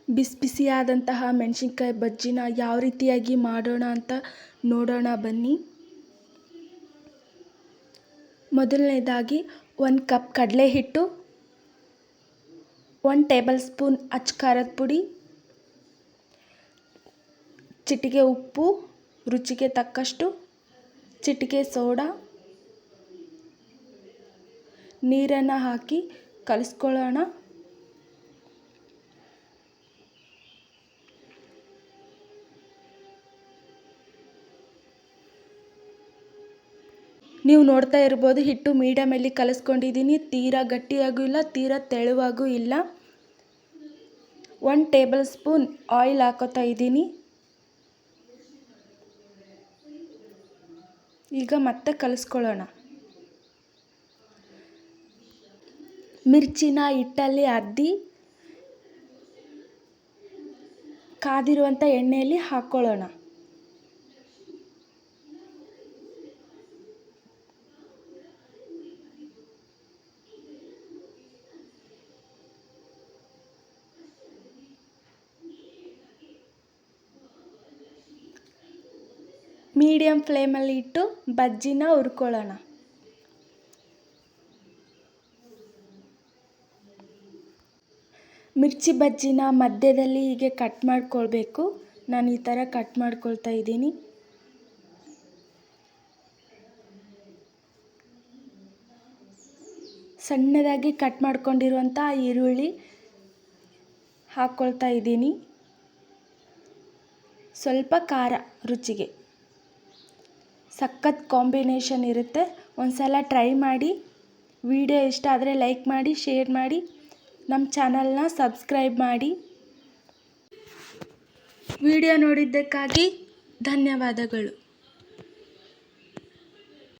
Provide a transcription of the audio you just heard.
ಬಿಸಿ ಬಿಸಿಯಾದಂತಹ ಮೆಣಸಿನ್ಕಾಯಿ ಬಜ್ಜಿನ ಯಾವ ರೀತಿಯಾಗಿ ಮಾಡೋಣ ಅಂತ ನೋಡೋಣ ಬನ್ನಿ. ಮೊದಲನೇದಾಗಿ 1 ಕಪ್ ಕಡಲೆ ಹಿಟ್ಟು, 1 ಟೇಬಲ್ ಸ್ಪೂನ್ ಅಚ್ಚ ಖಾರದ ಪುಡಿ, ಚಿಟಿಕೆ ಉಪ್ಪು, ರುಚಿಗೆ ತಕ್ಕಷ್ಟು, ಚಿಟಿಕೆ ಸೋಡಾ, ನೀರನ್ನು ಹಾಕಿ ಕಲಿಸ್ಕೊಳ್ಳೋಣ. ನೀವು ನೋಡ್ತಾ ಇರ್ಬೋದು, ಹಿಟ್ಟು ಮೀಡಿಯಮಲ್ಲಿ ಕಲಿಸ್ಕೊಂಡಿದ್ದೀನಿ. ತೀರಾ ಗಟ್ಟಿಯಾಗೂ ಇಲ್ಲ, ತೀರಾ ತೆಳುವಾಗೂ ಇಲ್ಲ. 1 ಟೇಬಲ್ ಸ್ಪೂನ್ ಆಯಿಲ್ ಹಾಕೋತಾ ಇದ್ದೀನಿ. ಈಗ ಮತ್ತೆ ಕಲಿಸ್ಕೊಳ್ಳೋಣ. ಮಿರ್ಚಿನ ಹಿಟ್ಟಲ್ಲಿ ಅದ್ದಿ ಕಾದಿರುವಂಥ ಎಣ್ಣೆಯಲ್ಲಿ ಹಾಕ್ಕೊಳ್ಳೋಣ. ಮೀಡಿಯಂ ಫ್ಲೇಮಲ್ಲಿ ಇಟ್ಟು ಬಜ್ಜಿನ ಹುರ್ಕೊಳ್ಳೋಣ. ಮಿರ್ಚಿ ಬಜ್ಜಿನ ಮಧ್ಯದಲ್ಲಿ ಹೀಗೆ ಕಟ್ ಮಾಡ್ಕೊಳ್ಬೇಕು. ನಾನು ಈ ಥರ ಕಟ್ ಮಾಡ್ಕೊಳ್ತಾ ಇದ್ದೀನಿ. ಸಣ್ಣದಾಗಿ ಕಟ್ ಮಾಡ್ಕೊಂಡಿರುವಂಥ ಈರುಳ್ಳಿ ಹಾಕ್ಕೊಳ್ತಾ ಇದ್ದೀನಿ. ಸ್ವಲ್ಪ ಖಾರ ರುಚಿಗೆ. ಸಖತ್ ಕಾಂಬಿನೇಷನ್ ಇರುತ್ತೆ. ಒಂದ್ಸಲ ಟ್ರೈ ಮಾಡಿ. ವಿಡಿಯೋ ಇಷ್ಟ ಆದರೆ ಲೈಕ್ ಮಾಡಿ, ಶೇರ್ ಮಾಡಿ, ನಮ್ಮ ಚಾನಲ್ನ ಸಬ್ಸ್ಕ್ರೈಬ್ ಮಾಡಿ. ವಿಡಿಯೋ ನೋಡಿದ್ದಕ್ಕಾಗಿ ಧನ್ಯವಾದಗಳು.